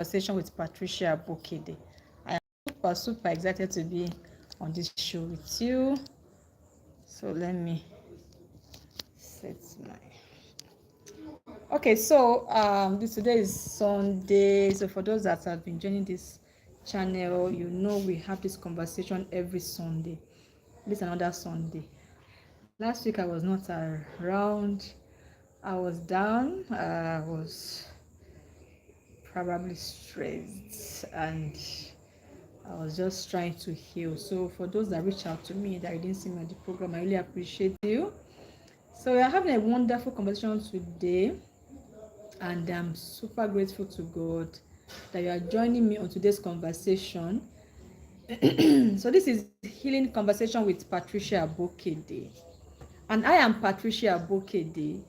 Conversation with Patricia Abokede. I am super excited to be on this show with you. So let me set my. Okay, so today is Sunday. So for those that have been joining this channel, you know we have this conversation every Sunday. This is another Sunday. Last week I was not around. I was down. I was probably stressed and I was just trying to heal. So for those that reach out to me that I didn't see me on the program, I really appreciate you. So we are having a wonderful conversation today, and I'm super grateful to God that you are joining me on today's conversation. So this is Healing Conversation with Patricia Abokede, and I am Patricia Abokede,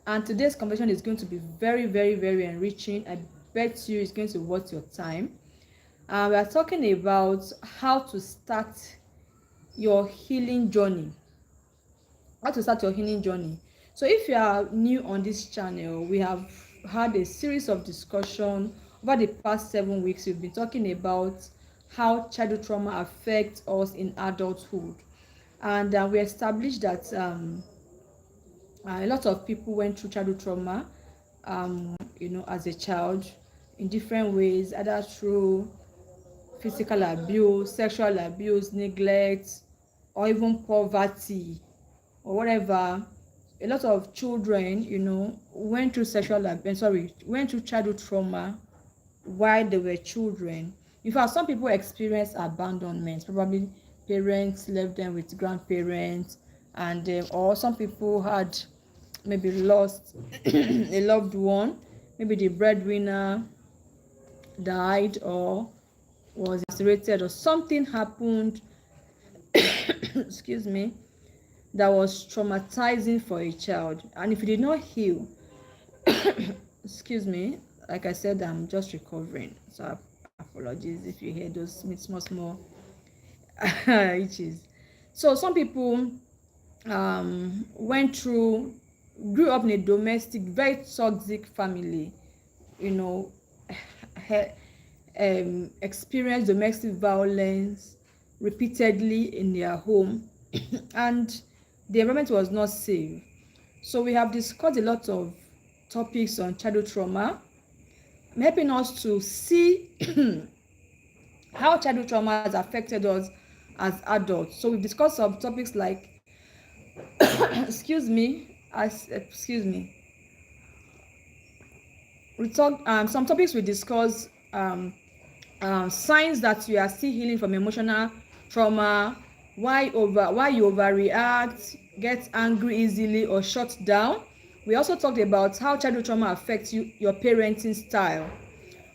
and today's conversation is going to be very, very, very enriching. I bet you it's going to worth your time. We are talking about how to start your healing journey. How to start your healing journey. So if you are new on this channel, we have had a series of discussion over the past 7 weeks. We've been talking about how childhood trauma affects us in adulthood, and we established that a lot of people went through childhood trauma, as a child in different ways, either through physical abuse, sexual abuse, neglect, or even poverty or whatever. A lot of children, went through went through childhood trauma while they were children. In fact, some people experienced abandonment. Probably parents left them with grandparents, and or some people had maybe lost a loved one. Maybe the breadwinner died or was incarcerated, or something happened excuse me, that was traumatizing for a child. And if you did not heal excuse me, like I said, I'm just recovering, so apologies if you hear those small itches. So some people grew up in a domestic, very toxic family, experienced domestic violence repeatedly in their home and the environment was not safe. So we have discussed a lot of topics on childhood trauma, helping us to see how childhood trauma has affected us as adults. So we've discussed some topics like excuse me. We talk some topics we discuss, signs that you are still healing from emotional trauma, why you overreact, get angry easily, or shut down. We also talked about how childhood trauma affects your parenting style.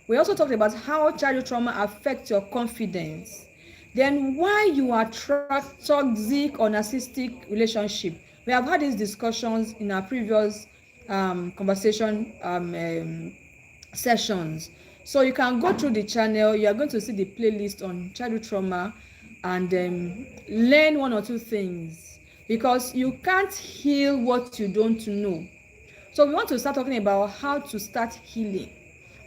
We also talked about how childhood trauma affects your confidence. Then why you attract toxic or narcissistic relationship. We have had these discussions in our previous conversation sessions. So you can go through the channel. You are going to see the playlist on childhood trauma and learn one or two things, because you can't heal what you don't know. So we want to start talking about how to start healing.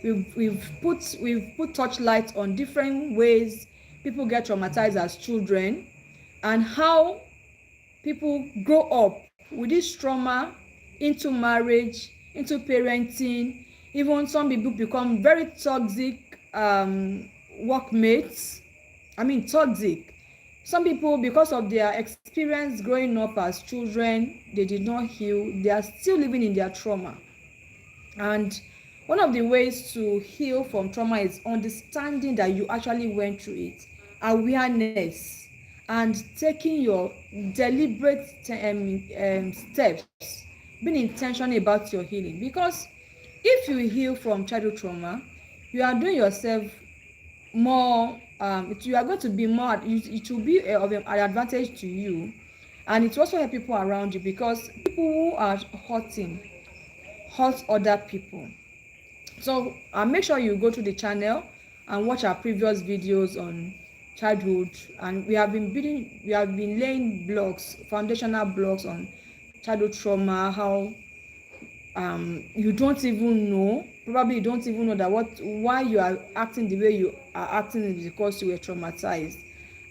We've put touchlight on different ways people get traumatized as children, and how people grow up with this trauma into marriage, into parenting. Even some people become very toxic workmates. Toxic. Some people, because of their experience growing up as children, they did not heal. They are still living in their trauma. And one of the ways to heal from trauma is understanding that you actually went through it, awareness, and taking your deliberate steps, being intentional about your healing. Because if you heal from childhood trauma, you are doing yourself more, you are going to be more, it will be of an advantage to you, and it will also help people around you, because people who are hurt other people. So make sure you go to the channel and watch our previous videos on childhood, and we have been laying blocks, foundational blocks on childhood trauma, how you don't even know, probably you don't even know that why you are acting the way you are acting is because you were traumatized.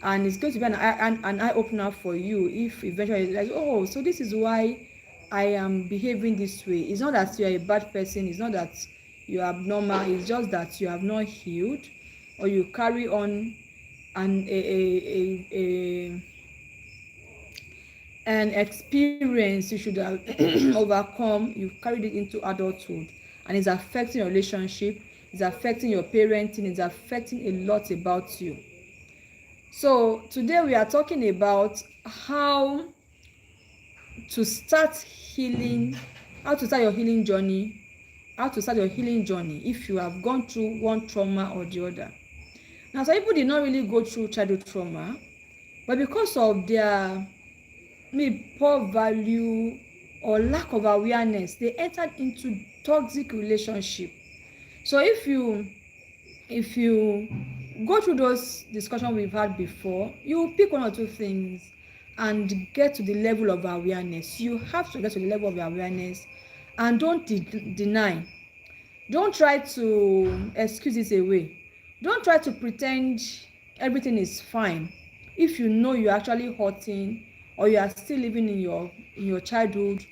And it's going to be an eye opener for you if eventually like, oh, so this is why I am behaving this way. It's not that you are a bad person, it's not that you are abnormal, it's just that you have not healed, or you carry on an an experience you should have overcome. You've carried it into adulthood, and it's affecting your relationship, it's affecting your parenting, it's affecting a lot about you. So today we are talking about how to start healing, how to start your healing journey, if you have gone through one trauma or the other. Now, some people did not really go through childhood trauma, but because of their maybe poor value or lack of awareness, they entered into toxic relationship. So if you go through those discussions we've had before, you will pick one or two things and get to the level of awareness. You have to get to the level of awareness, and don't deny. Don't try to excuse it away. Don't try to pretend everything is fine if you know you're actually hurting, or you are still living in your childhood,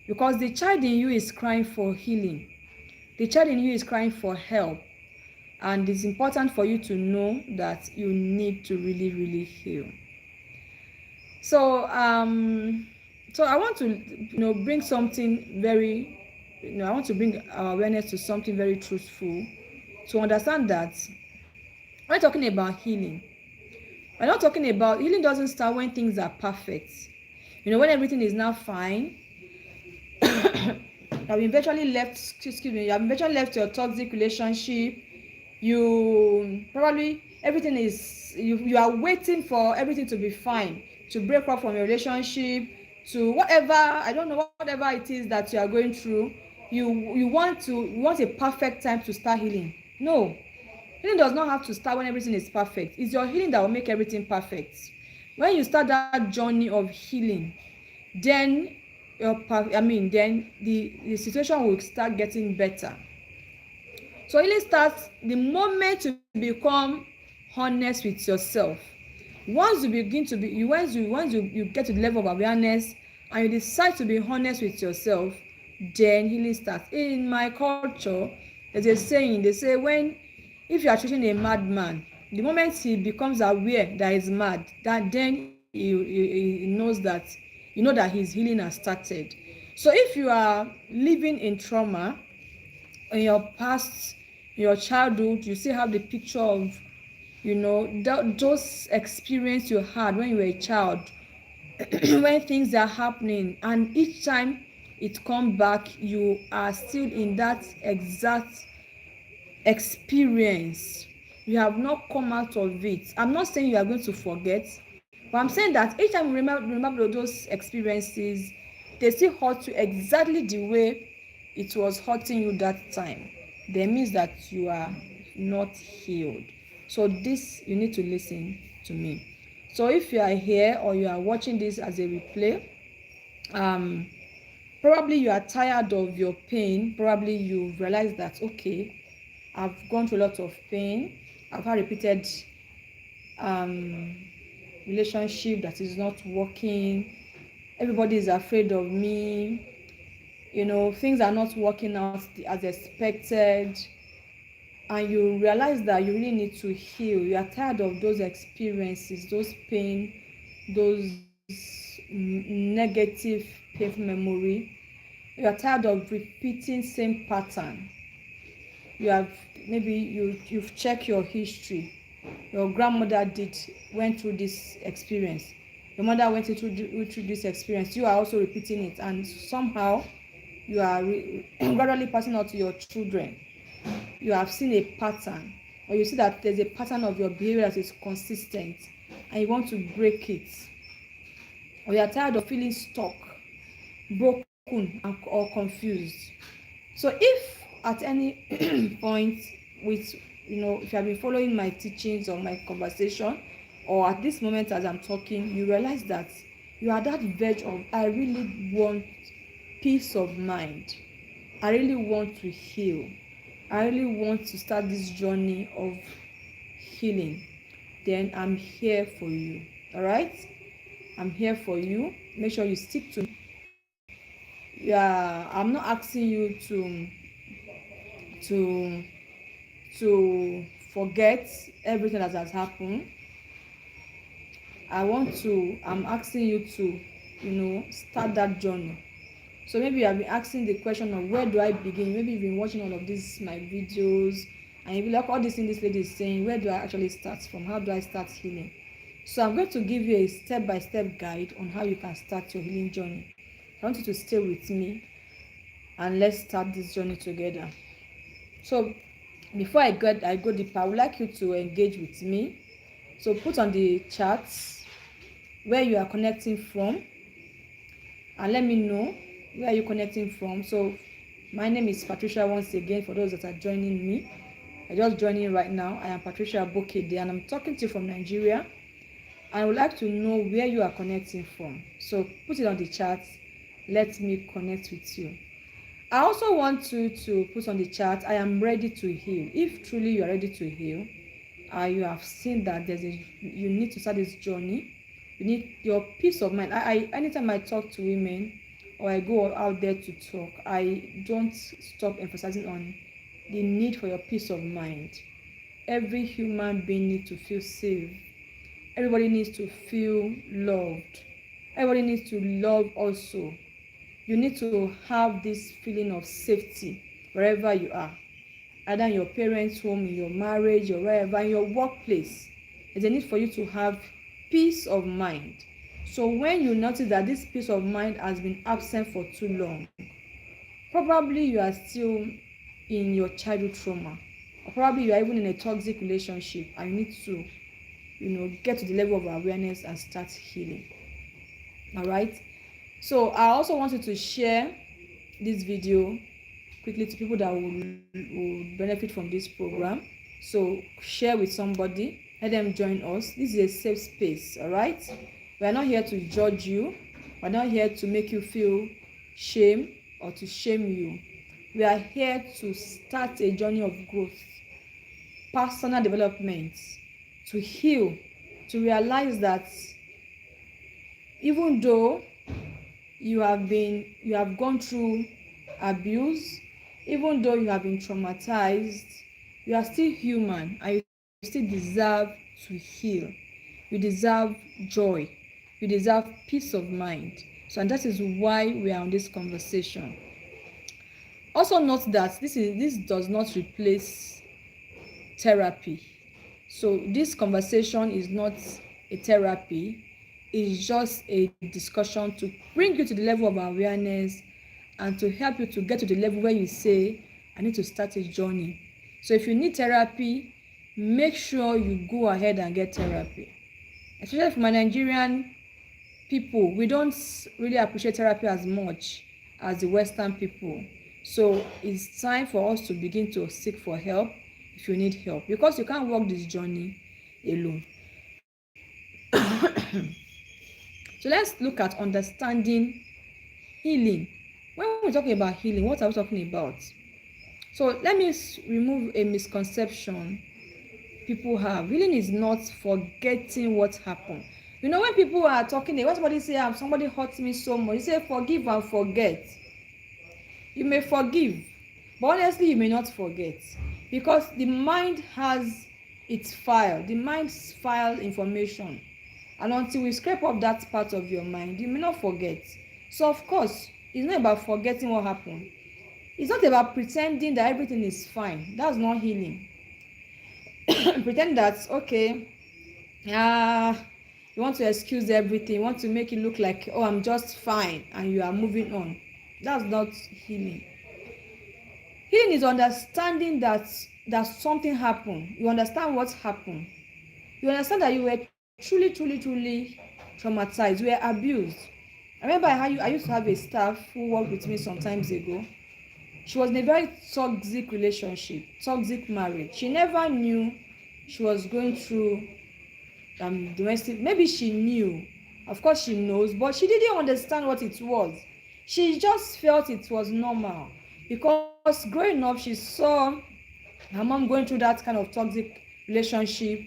because the child in you is crying for healing. The child in you is crying for help, and it's important for you to know that you need to really, really heal. So so I want to bring something very, I want to bring our awareness to something very truthful, to understand that when we're talking about healing, we're not talking about healing doesn't start when things are perfect. When everything is now fine, you have eventually left your toxic relationship. You probably everything is you are waiting for everything to be fine, to break up from your relationship, to whatever, I don't know, whatever it is that you are going through. You want a perfect time to start healing. No, healing does not have to start when everything is perfect. It's your healing that will make everything perfect. When you start that journey of healing, then then the situation will start getting better. So healing starts the moment you become honest with yourself. Once you begin to be once you get to the level of awareness, and you decide to be honest with yourself, then healing starts. In my culture, there's a saying. They say, when if you are treating a madman, the moment he becomes aware that he's mad, that then he knows that that his healing has started. So if you are living in trauma in your past, in your childhood, you still have the picture of those experience you had when you were a child, when things are happening, and each time it come back, you are still in that exact experience. You have not come out of it. I'm not saying you are going to forget, but I'm saying that each time you remember those experiences, they still hurt you exactly the way it was hurting you that time. That means that you are not healed. So this, you need to listen to me. So if you are here or you are watching this as a replay, probably you are tired of your pain. Probably you realize that, okay, I've gone through a lot of pain. I've had repeated relationship that is not working. Everybody is afraid of me. Things are not working out as expected. And you realize that you really need to heal. You are tired of those experiences, those pain, those negative painful memory. You are tired of repeating same pattern. You've checked your history. Your grandmother went through this experience. Your mother went through this experience. You are also repeating it, and somehow you are gradually passing out to your children. You have seen a pattern, or you see that there's a pattern of your behavior that is consistent, and you want to break it. Or you are tired of feeling stuck, broken, or confused. So if at any point, with if you have been following my teachings or my conversation, or at this moment as I'm talking, you realize that you are at that verge of, I really want peace of mind. I really want to heal. I really want to start this journey of healing. Then I'm here for you. All right? I'm here for you. Make sure you stick to me. Yeah, I'm not asking you to to forget everything that has happened. I'm asking you to, start that journey. So maybe you have been asking the question of where do I begin? Maybe you've been watching all of these my videos and you be like, all this thing this lady is saying, where do I actually start from? How do I start healing? So I'm going to give you a step-by-step guide on how you can start your healing journey. I want you to stay with me and let's start this journey together. So before I go deeper, I would like you to engage with me. So put on the charts where you are connecting from and let me know where you're connecting from. So my name is Patricia once again. For those that are joining me, I just joining right now. I am Patricia Abokede and I'm talking to you from Nigeria. I would like to know where you are connecting from. So put it on the chat. Let me connect with you. I also want you to put on the chat, I am ready to heal. If truly you are ready to heal, you have seen that you need to start this journey. You need your peace of mind. Anytime I talk to women or I go out there to talk, I don't stop emphasizing on the need for your peace of mind. Every human being needs to feel safe. Everybody needs to feel loved. Everybody needs to love also. You need to have this feeling of safety wherever you are, either in your parents' home, in your marriage, or wherever, in your workplace. There's a need for you to have peace of mind. So when you notice that this peace of mind has been absent for too long, probably you are still in your childhood trauma, or probably you are even in a toxic relationship and you need to get to the level of awareness and start healing. All right? So I also wanted to share this video quickly to people that will benefit from this program. So share with somebody, let them join us. This is a safe space, all right? We are not here to judge you. We are not here to make you feel shame or to shame you. We are here to start a journey of growth, personal development, to heal, to realize that even though you have gone through abuse, even though you have been traumatized, you are still human and you still deserve to heal. You deserve joy. You deserve peace of mind. So, and that is why we are on this conversation. Also note that this does not replace therapy. So this conversation is not a therapy. It's just a discussion to bring you to the level of awareness and to help you to get to the level where you say, I need to start a journey. So if you need therapy, make sure you go ahead and get therapy. Especially for my Nigerian people, we don't really appreciate therapy as much as the Western people. So it's time for us to begin to seek for help if you need help, because you can't walk this journey alone. So let's look at understanding healing. When we're talking about healing, what are we talking about? So let me remove a misconception people have. Healing is not forgetting what happened. When people are talking, when somebody say, somebody hurt me so much, you say forgive and forget. You may forgive, but honestly you may not forget, because the mind has its file. The mind's file information, and until we scrape up that part of your mind, you may not forget. So of course it's not about forgetting what happened. It's not about pretending that everything is fine. That's not healing. Pretend that okay, you want to excuse everything, you want to make it look like, oh, I'm just fine, and you are moving on. That's not healing. Healing is understanding that something happened. You understand what happened. You understand that you were truly traumatized. You were abused. I remember I used to have a staff who worked with me some times ago. She was in a very toxic relationship, toxic marriage. She never knew she was going through domestic. Maybe she knew. Of course she knows, but she didn't understand what it was. She just felt it was normal. because growing up she saw her mom going through that kind of toxic relationship.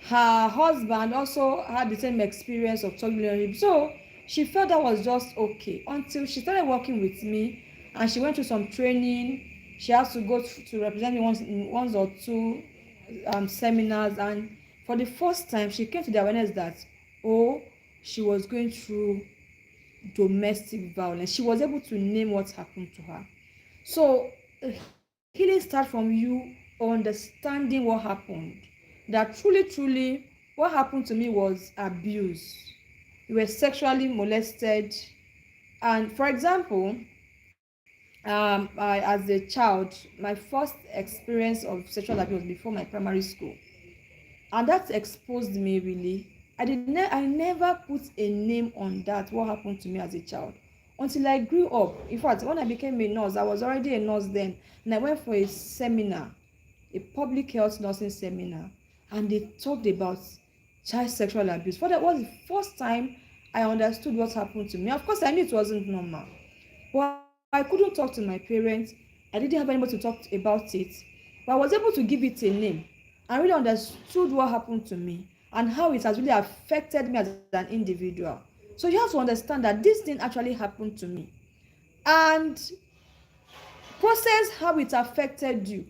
Her husband also had the same experience of toxic relationship, so she felt that was just okay until she started working with me and she went through some training. She has to go to represent me once or two seminars, and for the first time she came to the awareness that, oh, she was going through domestic violence. She was able to name what happened to her. So healing starts from you understanding what happened. That truly, what happened to me was abuse. You were sexually molested. And for example, as a child, my first experience of sexual abuse was before my primary school, and that exposed me really. I never put a name on that, what happened to me as a child, until I grew up. In fact, when I became a nurse, I was already a nurse then, and I went for a seminar, a public health nursing seminar, and they talked about child sexual abuse. For that was the first time I understood what happened to me. Of course, I knew it wasn't normal, but I couldn't talk to my parents. I didn't have anybody to talk about it, but I was able to give it a name and really understood what happened to me and how it has really affected me as an individual. So you have to understand that this thing actually happened to me and process how it affected you.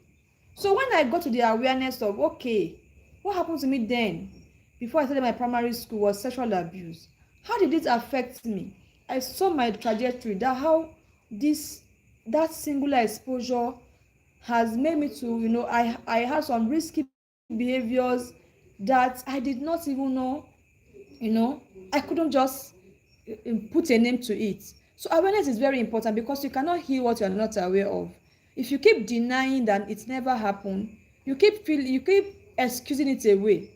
So when I got to the awareness of, okay, what happened to me then before I started my primary school was sexual abuse. How did it affect me? I saw my trajectory, that how that singular exposure has made me to, I had some risky behaviors that I did not even know, I couldn't just put a name to it. So awareness is very important because you cannot heal what you are not aware of. If you keep denying that it never happened, you keep excusing it away,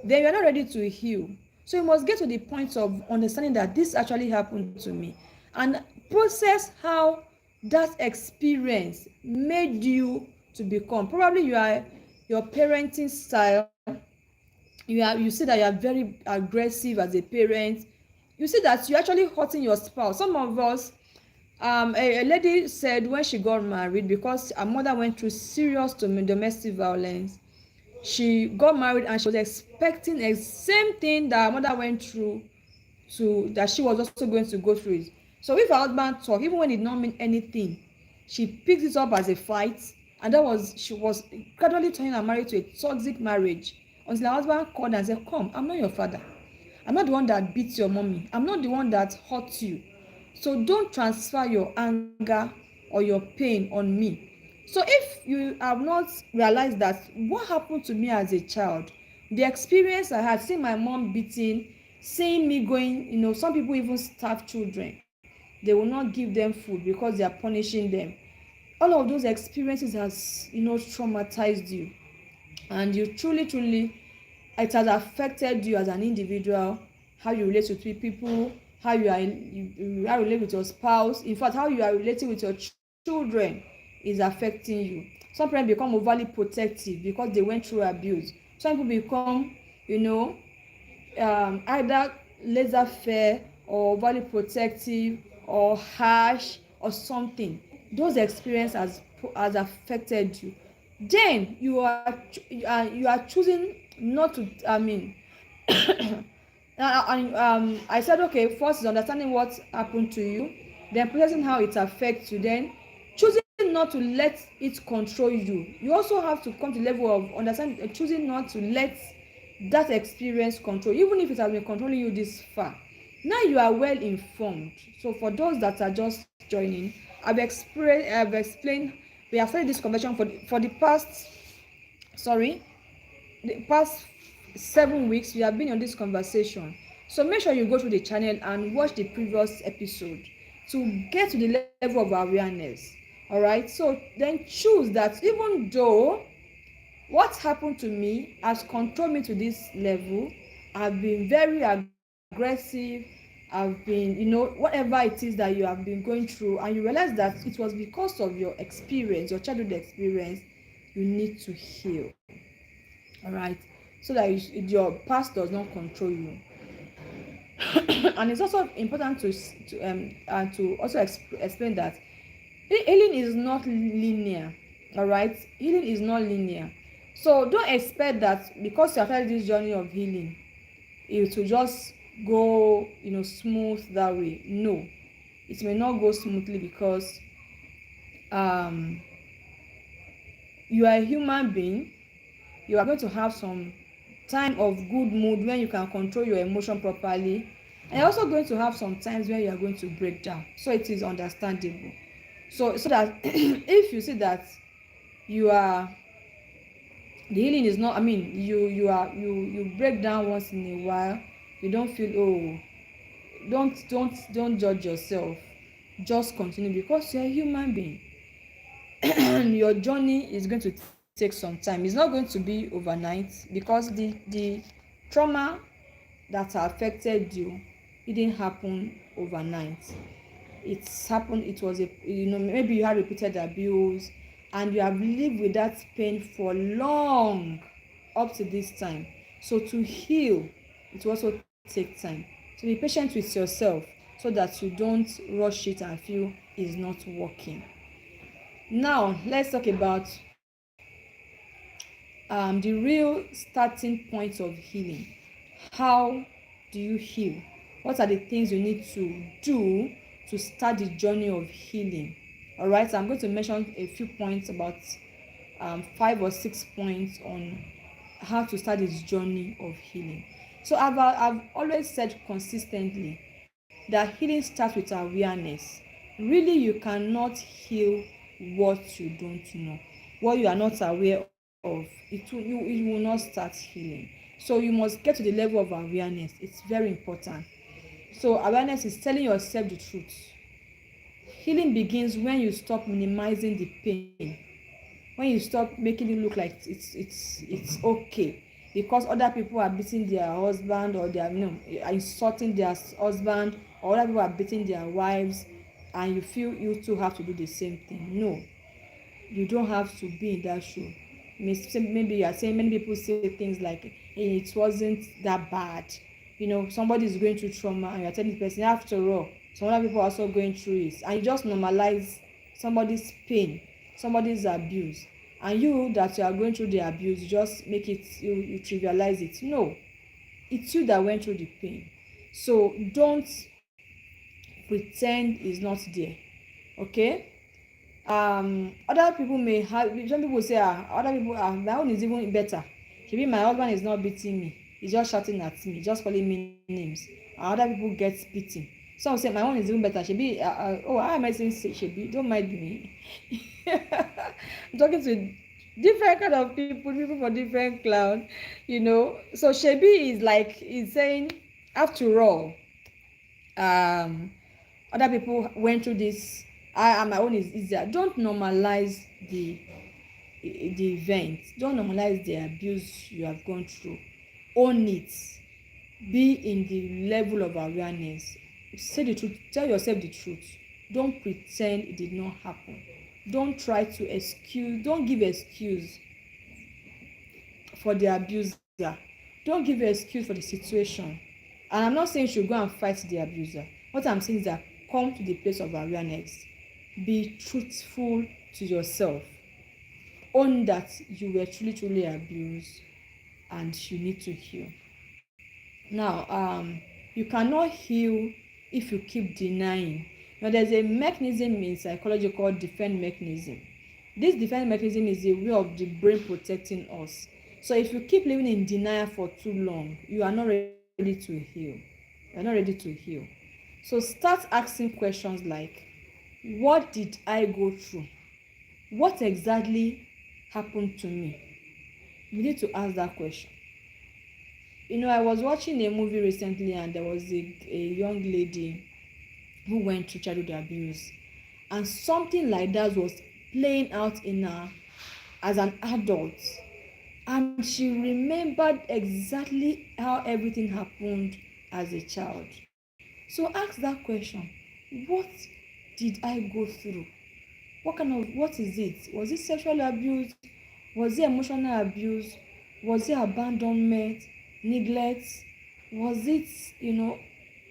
then you are not ready to heal. So you must get to the point of understanding that this actually happened to me and process how that experience made you to become. Probably your parenting style, you see that you are very aggressive as a parent. You see that you actually hurting your spouse. Some of us, a lady said when she got married, because her mother went through serious domestic violence, she got married and she was expecting the same thing that her mother went through, that she was also going to go through it. So if her husband talk, even when it did not mean anything, she picked it up as a fight, and she was gradually turning her marriage to a toxic marriage until her husband called and said, come, I'm not your father, I'm not the one that beats your mommy, I'm not the one that hurts you, so don't transfer your anger or your pain on me. So if you have not realized that what happened to me as a child, the experience I had, seeing my mom beating, seeing me going, some people even starve children, they will not give them food because they are punishing them. All of those experiences has, traumatized you, and you truly, it has affected you as an individual, how you relate with people, how how you relate with your spouse, in fact how you are relating with your children is affecting you. Some parents become overly protective because they went through abuse. Some people become, either laissez-faire or overly protective or harsh or something. Those experiences has affected you. Then you are choosing not to, I said, okay, first is understanding what happened to you, then processing how it affects you, then choosing not to let it control you. You also have to come to the level of understanding, choosing not to let that experience control, even if it has been controlling you this far. Now you are well informed. So for those that are just joining, I've explained, we have started this conversation for the past 7 weeks. We have been on this conversation. So make sure you go to the channel and watch the previous episode to get to the level of awareness. All right, so then choose that even though what happened to me has controlled me to this level, I've been very aggressive, I've been, whatever it is that you have been going through, and you realize that it was because of your experience, your childhood experience, you need to heal. All right, so that your past does not control you. And it's also important to also explain that Healing is not linear. All right, healing is not linear. So don't expect that because you have started this journey of healing, it will just go, smooth that way. No, it may not go smoothly because um you are a human being. You are going to have some time of good mood when you can control your emotion properly, and you're also going to have some times when you are going to break down. So it is understandable. So that if you see that you are the healing is not, I mean, you break down once in a while, you don't feel, oh, don't judge yourself. Just continue because you're a human being. And your journey is going to take some time. It's not going to be overnight because the trauma that affected you, it didn't happen overnight. It's happened, it was a, maybe you had repeated abuse and you have lived with that pain for long up to this time. So to heal, it will also take time. So be patient with yourself so that you don't rush it and feel it's not working. Now let's talk about the real starting point of healing. How do you heal? What are the things you need to do to start the journey of healing? All right, so I'm going to mention a few points, about 5 or 6 points on how to start this journey of healing. So I've always said consistently that healing starts with awareness. Really, you cannot heal what you don't know, what you are not aware of. It will not start healing. So you must get to the level of awareness. It's very important. So awareness is telling yourself the truth. Healing begins when you stop minimizing the pain, when you stop making it look like it's okay because other people are beating their husband, or they are, insulting their husband, or other people are beating their wives, and you feel you too have to do the same thing. No, you don't have to be in that shoe. Maybe you are saying, many people say things like, hey, it wasn't that bad. Somebody is going through trauma and you're telling the person, after all, some other people are also going through it, and you just normalize somebody's pain, somebody's abuse, and you that you are going through the abuse, you just make it, you trivialize it. No, it's you that went through the pain. So don't pretend it's not there. Okay. Other people may have, some people say, other people, my own is even better. Maybe my husband is not beating me, he's just shouting at me, just calling me names, and other people get beaten. Some say my own is even better. Shebi, oh, how am I saying shebi? Don't mind me. I'm talking to different kind of people for different cloud. So shebi is like, is saying, after all, um other people went through this, and my own is easier. Don't normalize the event. Don't normalize the abuse you have gone through. Own it. Be in the level of awareness. Say the truth. Tell yourself the truth. Don't pretend it did not happen. Don't try to excuse. Don't give excuse for the abuser. Don't give excuse for the situation. And I'm not saying you should go and fight the abuser. What I'm saying is that come to the place of awareness. Be truthful to yourself. Own that you were truly abused and you need to heal. Now, you cannot heal if you keep denying. Now, there's a mechanism in psychology called defense mechanism. This defense mechanism is a way of the brain protecting us. So if you keep living in denial for too long, you are not ready to heal. You are not ready to heal. So start asking questions like, what did I go through? What exactly happened to me? You need to ask that question. I was watching a movie recently, and there was a young lady who went through childhood abuse, and something like that was playing out in her as an adult, and she remembered exactly how everything happened as a child. So ask that question. What did I go through? What is it? Was it sexual abuse? Was it emotional abuse? Was it abandonment, neglect? Was it,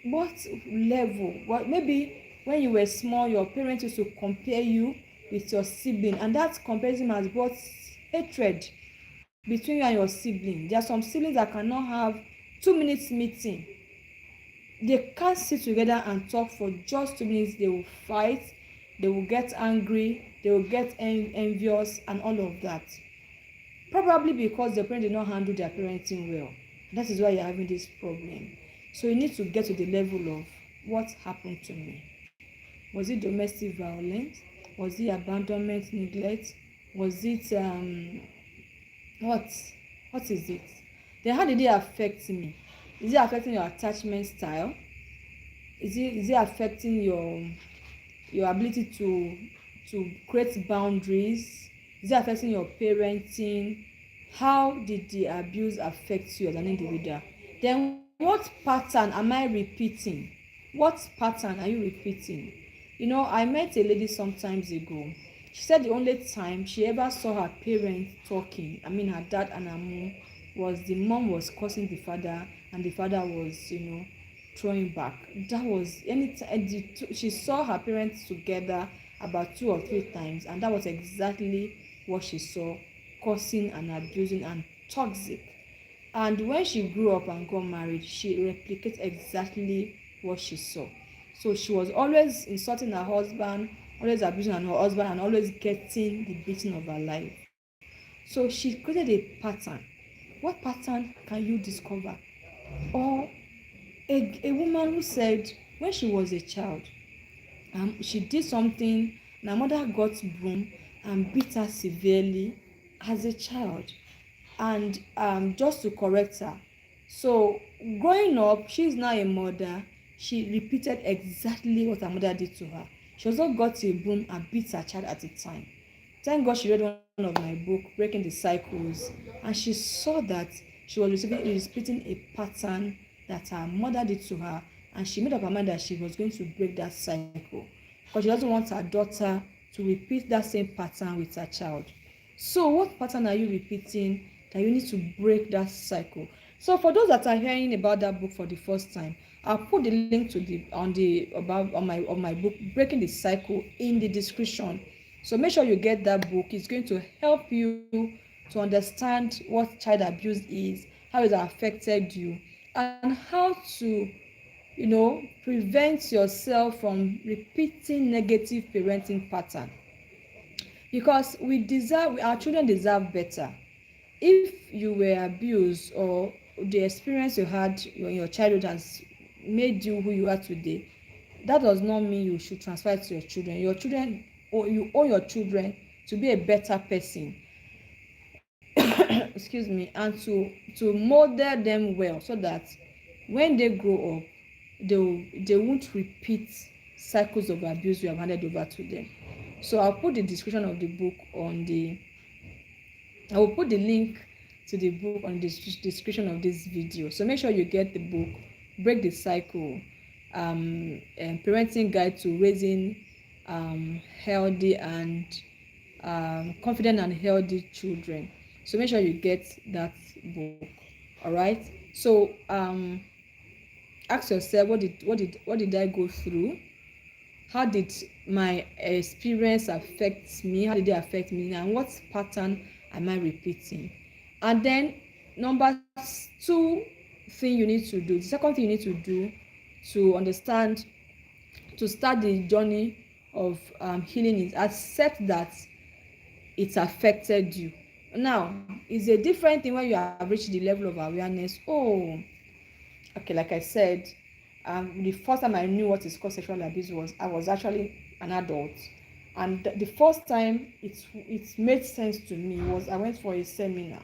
what level? Maybe when you were small, your parents used to compare you with your sibling, and that comparison has brought hatred between you and your sibling. There are some siblings that cannot have 2 minutes meeting. They can't sit together and talk for just 2 minutes. They will fight, they will get angry, they will get envious and all of that. Probably because the parent did not handle their parenting well. That is why you're having this problem. So you need to get to the level of what happened to me. Was it domestic violence? Was it abandonment, neglect? Was it what is it? Then how did it affect me? Is it affecting your attachment style? Is it affecting your ability to create boundaries? Is it affecting your parenting? How did the abuse affect you as an individual? Then what pattern am I repeating? What pattern are you repeating? I met a lady some times ago. She said the only time she ever saw her parents talking, her dad and her mom, was the mom was cursing the father and the father was, throwing back. That was she saw her parents together about 2 or 3 times, and that was exactly what she saw: cursing and abusing and toxic. And when she grew up and got married, she replicated exactly what she saw. So she was always insulting her husband, always abusing her husband, and always getting the beating of her life. So she created a pattern. What pattern can you discover? Or a woman who said when she was a child, she did something, and her mother got broom and beat her severely as a child, and just to correct her. So growing up, she is now a mother. She repeated exactly what her mother did to her. She also got a broom and beat her child at a time. Thank God she read one of my book, Breaking the Cycles, and she saw that she was repeating a pattern that her mother did to her, and she made up her mind that she was going to break that cycle because she doesn't want her daughter to repeat that same pattern with her child. So what pattern are you repeating that you need to break that cycle? So for those that are hearing about that book for the first time, I'll put the link to on my book, Breaking the Cycle, in the description. So make sure you get that book. It's going to help you to understand what child abuse is, how it affected you, and how to prevent yourself from repeating negative parenting pattern. Because our children deserve better. If you were abused, or the experience you had in your childhood has made you who you are today, that does not mean you should transfer it to your children. You owe your children to be a better person excuse me, and to model them well, so that when they grow up, they won't repeat cycles of abuse you have handed over to them. So I'll put the description of the book I will put the link to the book on the description of this video. So make sure you get the book, Break the Cycle, and Parenting Guide to Raising Healthy and Confident and Healthy Children. So make sure you get that book. All right. So ask yourself, what did I go through? How did my experience affect me? How did it affect me? And what pattern am I repeating? And then number 2 thing you need to do, the second thing you need to do to understand, to start the journey of healing, is accept that it affected you. Now, it's a different thing when you have reached the level of awareness. Oh, okay, like I said, the first time I knew what is called sexual abuse I was actually an adult, and the first time it made sense to me was I went for a seminar.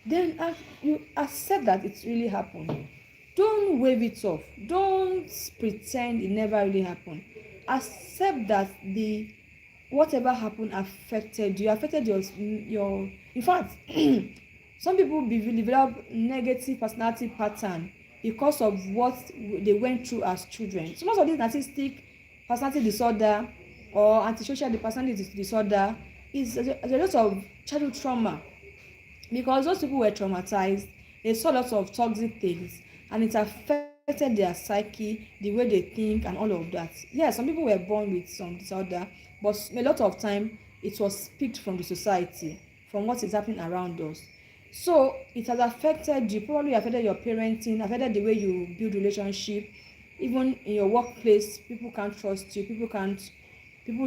Then you accept that it really happened. Don't wave it off. Don't pretend it never really happened. Accept that whatever happened affected you, affected your in fact some people develop negative personality pattern because of what they went through as children. So most of this narcissistic personality disorder or antisocial personality disorder is as a result of childhood trauma, because those people were traumatized. They saw lots of toxic things, and it affected affected their psyche, the way they think, and all of that. Yeah, some people were born with some disorder, but a lot of time it was picked from the society, from what is happening around us. So it has affected you, probably affected your parenting, affected the way you build relationship. Even in your workplace, people can't trust you, people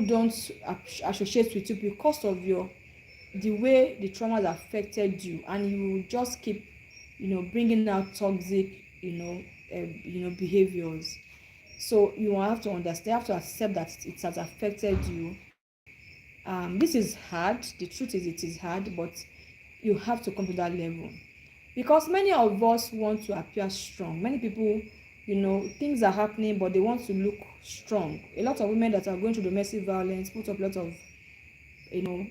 don't associate with you because of the way the trauma has affected you, and you just keep bringing out toxic behaviors. So you have to understand, you have to accept that it has affected you. This is hard, the truth is it is hard, but you have to come to that level, because many of us want to appear strong. Many people, things are happening, but they want to look strong. A lot of women that are going through domestic violence put up a lot of you know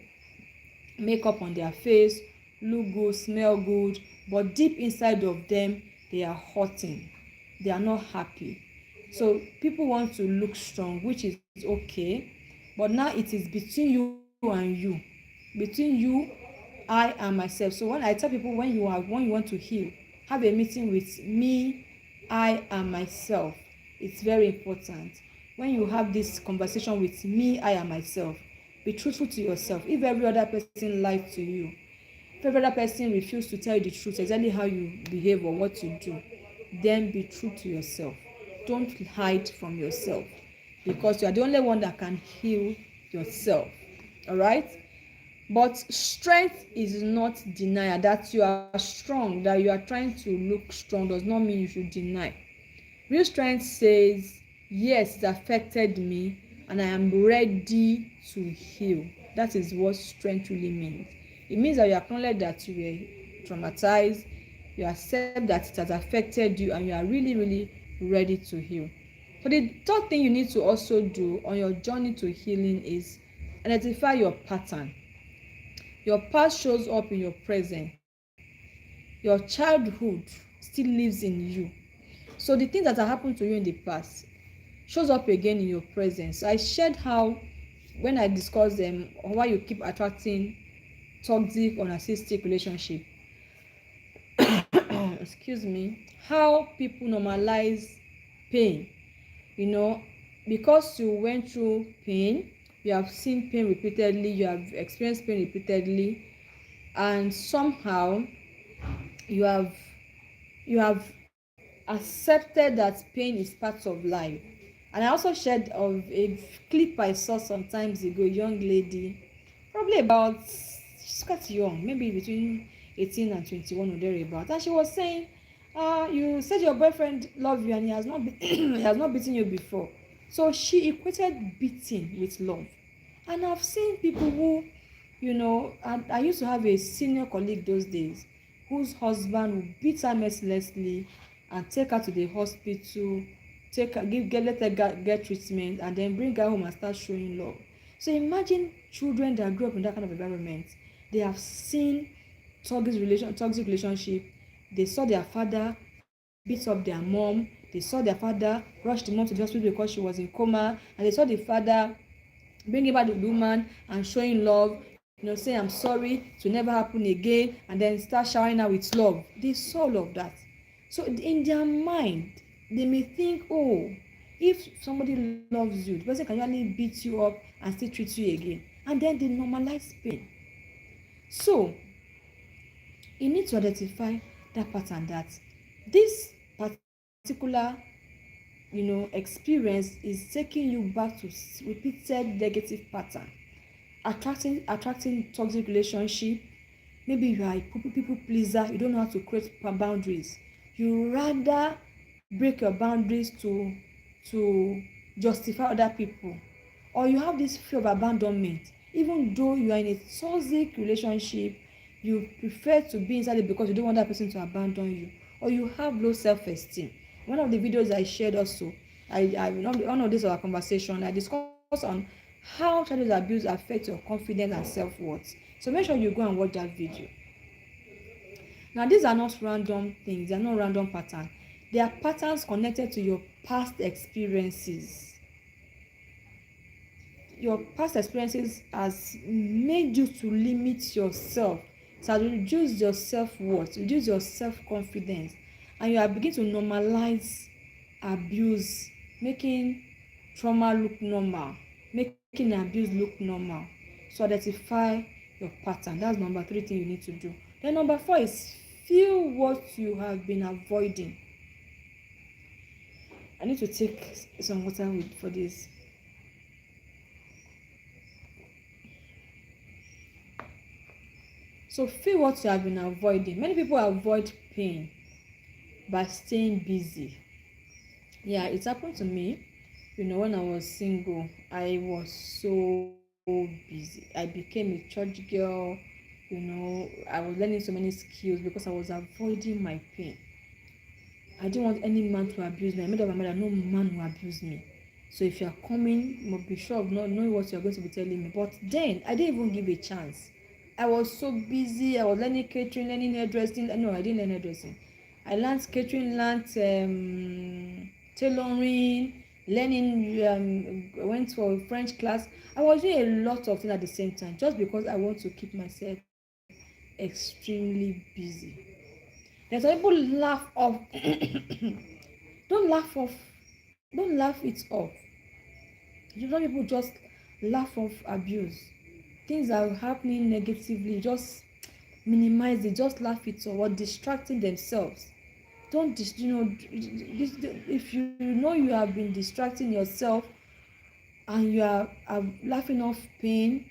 makeup on their face, look good, smell good, but deep inside of them they are hurting, they are not happy. So people want to look strong, which is okay, but now it is between you and you, between you, I and myself. So when I tell people, when you want to heal, have a meeting with me, I and myself. It's very important. When you have this conversation with me, I and myself, be truthful to yourself. If every other person lied to you, if every other person refused to tell you the truth, exactly how you behave or what you do, then be true to yourself. Don't hide from yourself, because you are the only one that can heal yourself. All right? But strength is not denial. That you are strong, that you are trying to look strong, does not mean you should deny. Real strength says, yes, it affected me and I am ready to heal. That is what strength really means. It means that you acknowledge that you were traumatized, you accept that it has affected you, and you are really, really ready to heal. So the third thing you need to also do on your journey to healing is identify your pattern. Your past shows up in your present. Your childhood still lives in you. So the things that have happened to you in the past shows up again in your presence. I shared how, when I discussed why you keep attracting toxic or narcissistic relationship, excuse me, how people normalize pain. Because you went through pain, you have seen pain repeatedly, you have experienced pain repeatedly, and somehow you have you have accepted that pain is part of life. And I also shared of a clip I saw some times ago, a young lady, probably about, she's quite young, maybe between 18 and 21 or thereabout, and she was saying, you said your boyfriend loved you and he has not he has not beaten you before. So she equated beating with love. And I've seen people who, I used to have a senior colleague those days whose husband would beat her mercilessly and take her to the hospital, let her get treatment, and then bring her home and start showing love. So imagine children that grew up in that kind of environment. They have seen toxic relationship. They saw their father beat up their mom. They saw their father rush the mom to the hospital because she was in coma, and they saw the father bringing back the woman and showing love, saying I'm sorry, it will never happen again, and then start showering her with love. They saw all of that. So in their mind, they may think, oh, if somebody loves you, the person can usually beat you up and still treat you again. And then they normalize pain. So you need to identify that pattern, that this particular experience is taking you back to repeated negative pattern, attracting toxic relationship. Maybe you are a people pleaser, you don't know how to create boundaries. You rather break your boundaries to justify other people, or you have this fear of abandonment. Even though you are in a toxic relationship, you prefer to be inside it because you don't want that person to abandon you, or you have low self-esteem. One of the videos I shared also, one of this our conversation, I discussed on how childhood abuse affects your confidence and self-worth. So make sure you go and watch that video. Now these are not random things, they are not random patterns. They are patterns connected to your past experiences. Your past experiences has made you to limit yourself. It has reduced your self-worth, reduced your self-confidence, and you are beginning to normalize abuse, making trauma look normal, making abuse look normal. So identify your pattern. That's number 3 thing you need to do. Then number 4 is feel what you have been avoiding. I need to take some water for this. So feel what you have been avoiding. Many people avoid pain by staying busy. Yeah, it happened to me. When I was single, I was so busy. I became a church girl. I was learning so many skills because I was avoiding my pain. I didn't want any man to abuse me. I made up my mind that no man will abuse me. So if you are coming, you must be sure of not knowing what you are going to be telling me. But then I didn't even give a chance. I was so busy. I was learning catering, learning hairdressing. No, I didn't learn hairdressing. I learned catering, learned tailoring, learning. I went for a French class. I was doing a lot of things at the same time just because I want to keep myself extremely busy. There's some people laugh off. Don't laugh off. Don't laugh it off. Some people just laugh off abuse. Things are happening negatively. Just minimize it. Just laugh it off, or distracting themselves. Don't if you know you have been distracting yourself and you are laughing off pain,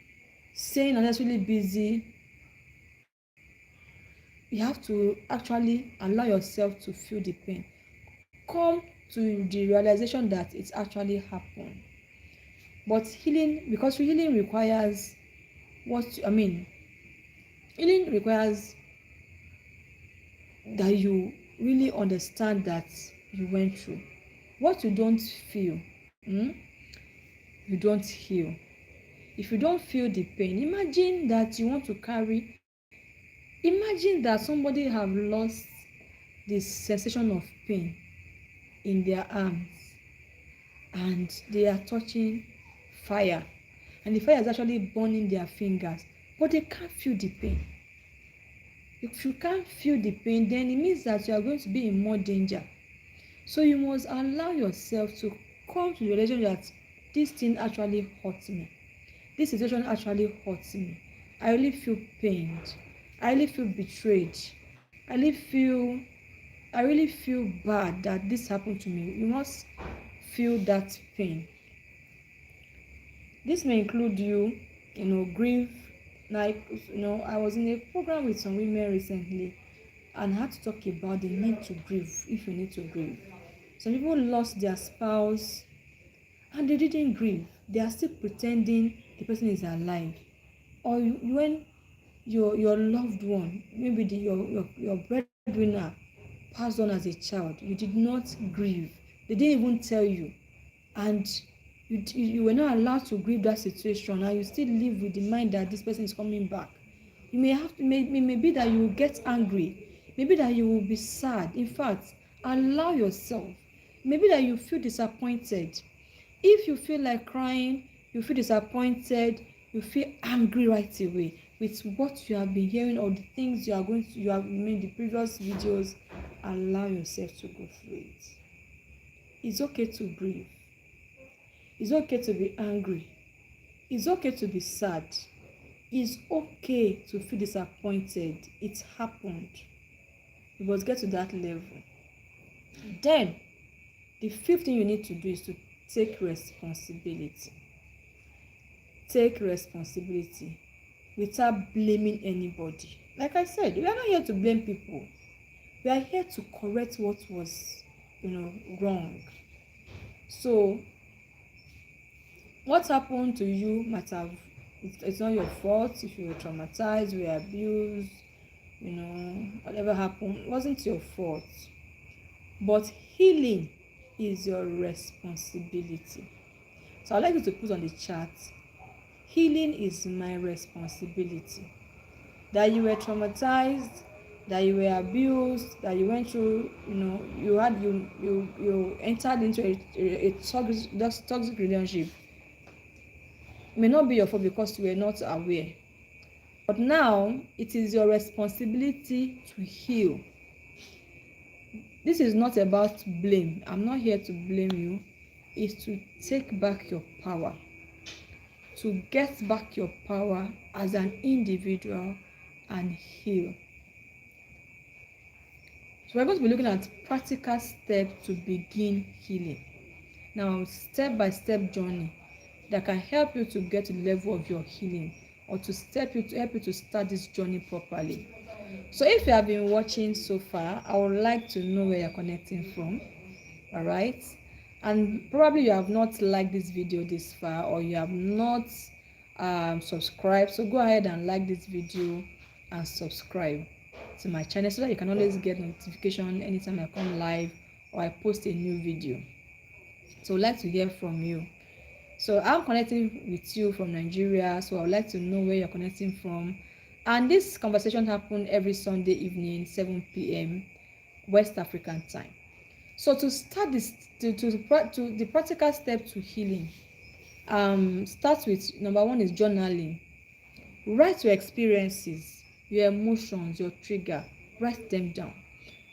saying unnecessarily busy, you have to actually allow yourself to feel the pain. Come to the realization that it's actually happened. But healing, because healing requires healing requires that you really understand that you went through. What you don't feel, you don't heal. If you don't feel the pain, imagine that you want to carry, imagine that somebody have lost the sensation of pain in their arms and they are touching fire, and the fire is actually burning their fingers, but they can't feel the pain. If you can't feel the pain, then it means that you are going to be in more danger. So you must allow yourself to come to the realization that this thing actually hurts me. This situation actually hurts me. I really feel pained. I really feel betrayed. I really feel bad that this happened to me. You must feel that pain. This may include grief. Like, I was in a program with some women recently and had to talk about the need to grieve, if you need to grieve. Some people lost their spouse and they didn't grieve. They are still pretending the person is alive. Or when your loved one, maybe your breadwinner, passed on as a child, you did not grieve. They didn't even tell you. And you were not allowed to grieve that situation, and you still live with the mind that this person is coming back. You may have to, maybe that you will get angry, maybe that you will be sad. In fact, allow yourself. Maybe that you feel disappointed. If you feel like crying, you feel disappointed, you feel angry right away with what you have been hearing or the things you have made the previous videos, allow yourself to go through it. It's okay to grieve. It's okay to be angry. It's okay to be sad. It's okay to feel disappointed. It happened. You must get to that level. Then, the 5th thing you need to do is to take responsibility. Take responsibility without blaming anybody. Like I said, we are not here to blame people. We are here to correct what was, wrong. So, what happened to you might have, it's not your fault. If you were traumatized, you were abused, whatever happened, it wasn't your fault. But healing is your responsibility. So I'd like you to put on the chat, healing is my responsibility. That you were traumatized, that you were abused, that you went through, you entered into a toxic relationship. It may not be your fault because you were not aware. But now it is your responsibility to heal. This is not about blame. I'm not here to blame you. It's to take back your power, to get back your power as an individual and heal. So we're going to be looking at practical steps to begin healing. Now, step-by-step journey that can help you to get to the level of your healing, or to help you to start this journey properly. So if you have been watching so far, I would like to know where you're connecting from. All right, and probably you have not liked this video this far, or you have not subscribed. So go ahead and like this video and subscribe to my channel so that you can always get notification anytime I come live or I post a new video. So I'd like to hear from you. So I'm connecting with you from Nigeria, so I would like to know where you're connecting from. And this conversation happens every Sunday evening, 7 p.m. West African time. So to start this, to the practical step to healing, start with number one is journaling. Write your experiences, your emotions, your trigger. Write them down.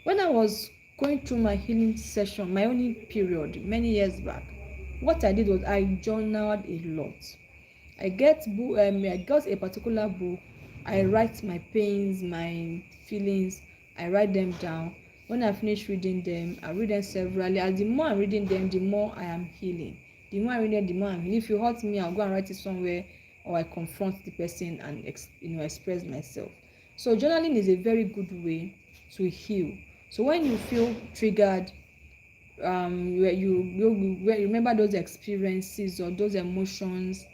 When I was going through my healing session, my healing period many years back, what I did was I journaled a lot. I got a particular book. I write my pains, my feelings. I write them down. When I finish reading them, I read them severally. As the more I'm reading them, the more I am healing. The more I read them, the more I'm healing. If you hurt me, I'll go and write it somewhere, or I confront the person and express myself. So journaling is a very good way to heal. So when you feel triggered, where you remember those experiences or those emotions,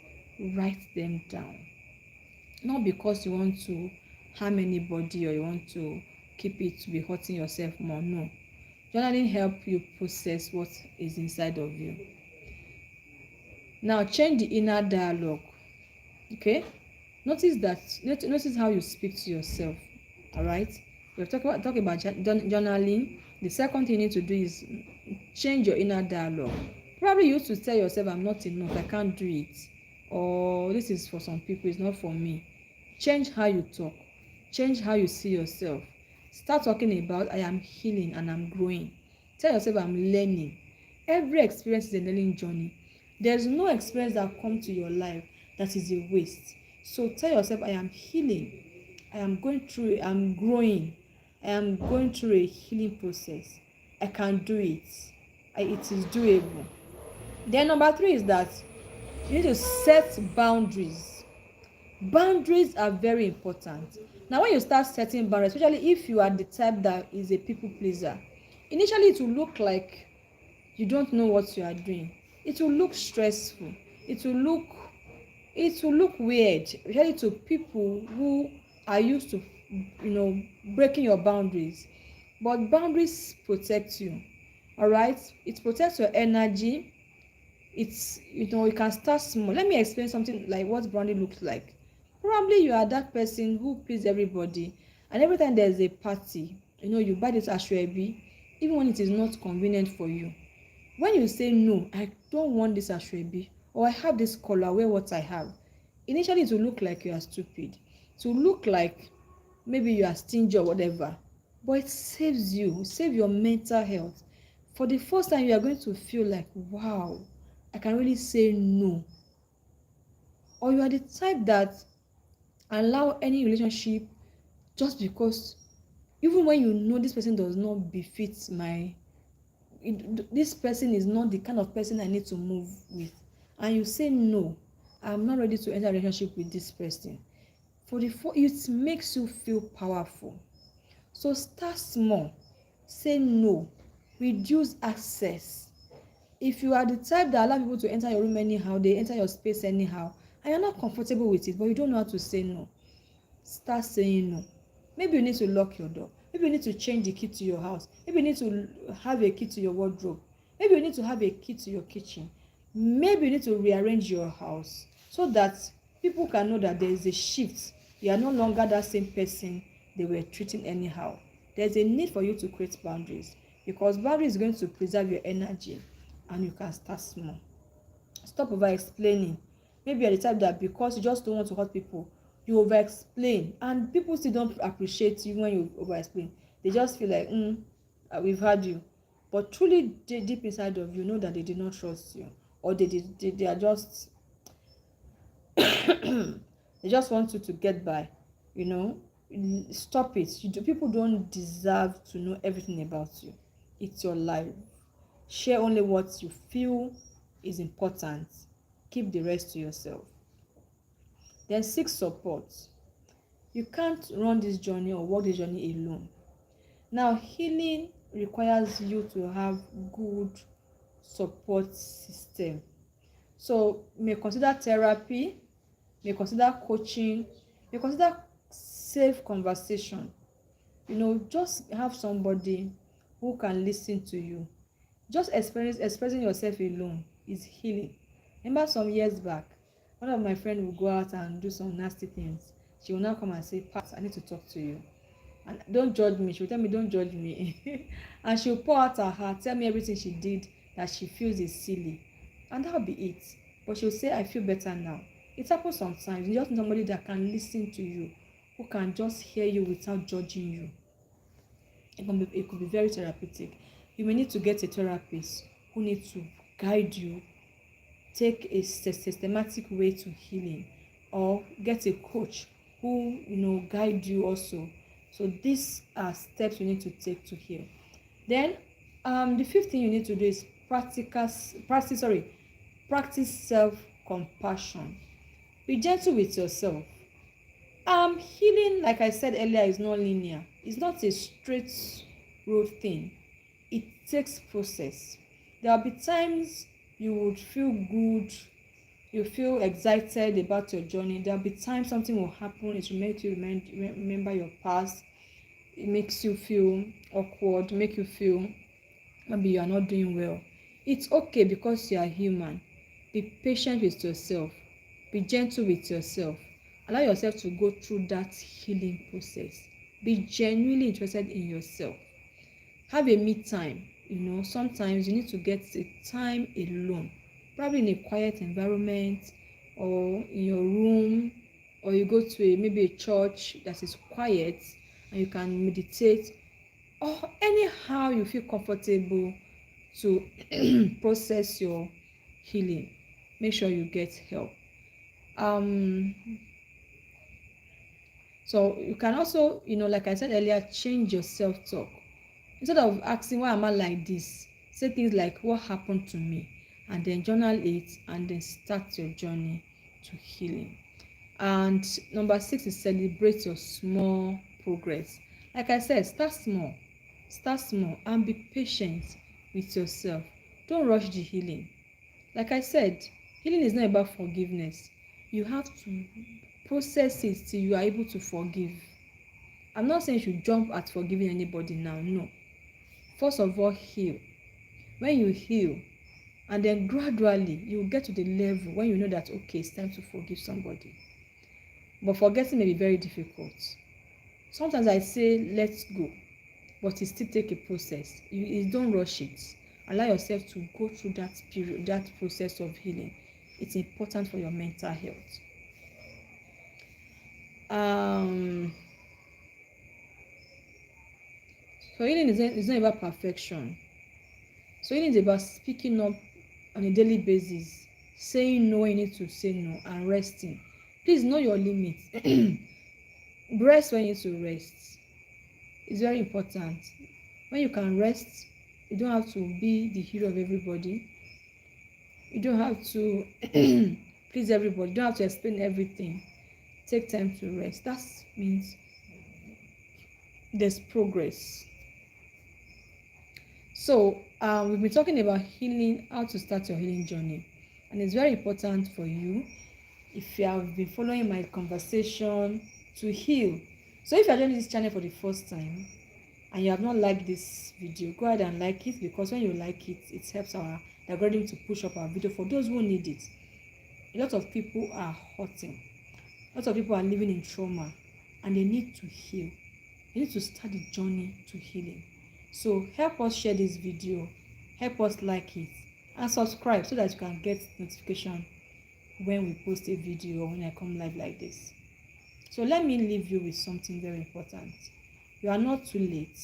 write them down. Not because you want to harm anybody or you want to keep it to be hurting yourself more. No. Journaling help you process what is inside of you. Now change the inner dialogue. Okay? Notice how you speak to yourself. All right? We're talking about journaling. The second thing you need to do is change your inner dialogue. Probably you used to tell yourself, I'm not enough, I can't do it, or this is for some people, it's not for me. Change how you talk. Change how you see yourself. Start talking about I am healing and I'm growing. Tell yourself I'm learning. Every experience is a learning journey. There's no experience that comes to your life that is a waste. So tell yourself I am healing. I'm growing. I am going through a healing process. I can do it. It is doable. Then number 3 is that you need to set boundaries. Boundaries are very important. Now when you start setting boundaries, especially if you are the type that is a people pleaser, initially it will look like you don't know what you are doing. It will look stressful. It will look weird, especially to people who are used to breaking your boundaries. But boundaries protect you. All right, it protects your energy. It's you can start small. Let me explain something like what boundary looks like. Probably you are that person who please everybody, and every time there's a party, you buy this ashwebi even when it is not convenient for you. When you say no, I don't want this ashwebi, or I have this color, wear what I have, initially it will look like you are stupid. It will look like maybe you are stingy or whatever, but it saves you, save your mental health. For the first time, you are going to feel like, wow, I can really say no. Or you are the type that allow any relationship just because, even when you know this person does not befit this person is not the kind of person I need to move with, and you say no, I'm not ready to enter a relationship with this person. It makes you feel powerful. So start small. Say no. Reduce access. If you are the type that allow people to enter your room anyhow, they enter your space anyhow, and you're not comfortable with it, but you don't know how to say no, start saying no. Maybe you need to lock your door. Maybe you need to change the key to your house. Maybe you need to have a key to your wardrobe. Maybe you need to have a key to your kitchen. Maybe you need to rearrange your house so that people can know that there is a shift. You are no longer that same person they were treating anyhow. There's a need for you to create boundaries, because boundaries is going to preserve your energy, and you can start small. Stop over explaining. Maybe you're the type that because you just don't want to hurt people, you over explain, and people still don't appreciate you when you over explain. They just feel like we've had you, but truly deep inside of you know that they did not trust you, or they are just they just want you to get by, stop it. People don't deserve to know everything about you. It's your life. Share only what you feel is important. Keep the rest to yourself. Then seek support. You can't run this journey or walk this journey alone. Now, healing requires you to have good support system. So you may consider therapy, you may consider coaching, you may consider safe conversation. Just have somebody who can listen to you. Just expressing yourself alone is healing. Remember some years back, one of my friends would go out and do some nasty things. She will now come and say, Pat, I need to talk to you. And don't judge me. She will tell me, don't judge me. And she will pour out her heart, tell me everything she did that she feels is silly. And that will be it. But she will say, I feel better now. It happens sometimes. You just need somebody that can listen to you, who can just hear you without judging you. It could be very therapeutic. You may need to get a therapist who needs to guide you, take a systematic way to healing, or get a coach who guide you also. So these are steps you need to take to heal. Then the fifth thing you need to do is practice self-compassion. Be gentle with yourself. Healing, like I said earlier, is not linear. It's not a straight road thing. It takes process. There will be times you would feel good, you feel excited about your journey. There will be times something will happen, it will make you remember your past. It makes you feel awkward, make you feel maybe you are not doing well. It's okay, because you are human. Be patient with yourself. Be gentle with yourself. Allow yourself to go through that healing process. Be genuinely interested in yourself. Have a me time. Sometimes you need to get a time alone, probably in a quiet environment, or in your room, or you go to maybe a church that is quiet and you can meditate, or anyhow you feel comfortable to process your healing. Make sure you get help. So you can also, like I said earlier, change your self-talk. Instead of asking, why am I like this, say things like, what happened to me, and then journal it, and then start your journey to healing. And number 6 is celebrate your small progress. Like I said, start small, and be patient with yourself. Don't rush the healing. Like I said, healing is not about forgiveness. You have to process it till you are able to forgive. I'm not saying you should jump at forgiving anybody now. No. First of all, heal. When you heal, and then gradually you get to the level when you know that, okay, it's time to forgive somebody. But forgetting may be very difficult. Sometimes I say let's go, but it still take a process. You don't rush it. Allow yourself to go through that period, that process of healing. It's important for your mental health. So healing is not about perfection. So healing is about speaking up on a daily basis, saying no when you need to say no, and resting. Please know your limits. Rest when you need to rest. It's very important. When you can rest, you don't have to be the hero of everybody. You don't have to please everybody. You don't have to explain everything. Take time to rest. That means there's progress. So we've been talking about healing, how to start your healing journey, and it's very important for you, if you have been following my conversation, to heal. So if you are joining this channel for the first time and you have not liked this video, go ahead and like it, because when you like it, it helps our algorithm to push up our video for those who need it. A lot of people are hurting. A lot of people are living in trauma, and they need to heal. They need to start the journey to healing. So help us share this video, help us like it, and subscribe so that you can get notification when we post a video or when I come live like this. So let me leave you with something very important. You are not too late.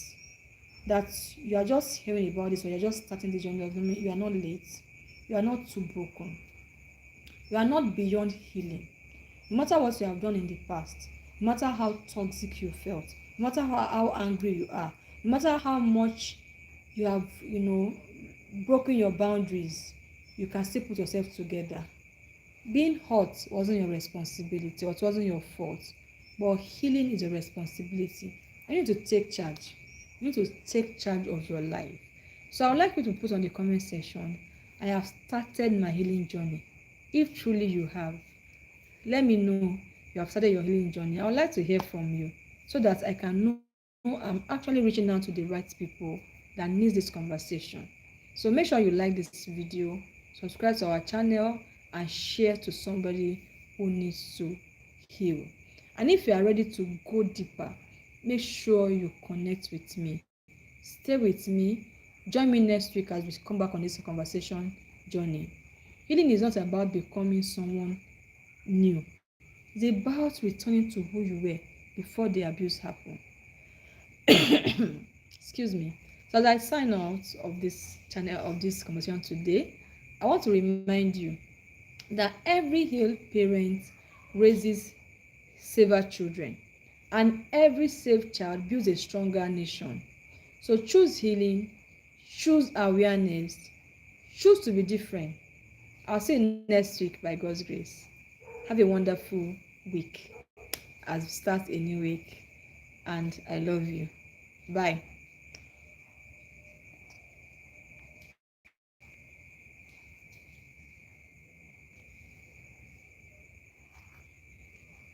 that you are just hearing about this or you're just starting the journey of healing, you are not late. You are not too broken. You are not beyond healing. No matter what you have done in the past, no matter how toxic you felt, no matter how angry you are, no matter how much you have, broken your boundaries, you can still put yourself together. Being hurt wasn't your responsibility or it wasn't your fault, but healing is a responsibility. You need to take charge. You need to take charge of your life. So I would like you to put on the comment section, I have started my healing journey. If truly you have, let me know you have started your healing journey. I would like to hear from you so that I can know I'm actually reaching out to the right people that needs this conversation. So make sure you like this video, subscribe to our channel, and share to somebody who needs to heal. And if you are ready to go deeper, make sure you connect with me. Stay with me. Join me next week as we come back on this conversation journey. Healing is not about becoming someone new. It's about returning to who you were before the abuse happened. Excuse me. So as I sign out of this channel, of this conversation today, I want to remind you that every healed parent raises safer children, and every safe child builds a stronger nation. So choose healing, choose awareness, choose to be different. I'll see you next week by God's grace. Have a wonderful week as we start a new week, and I love you. Bye.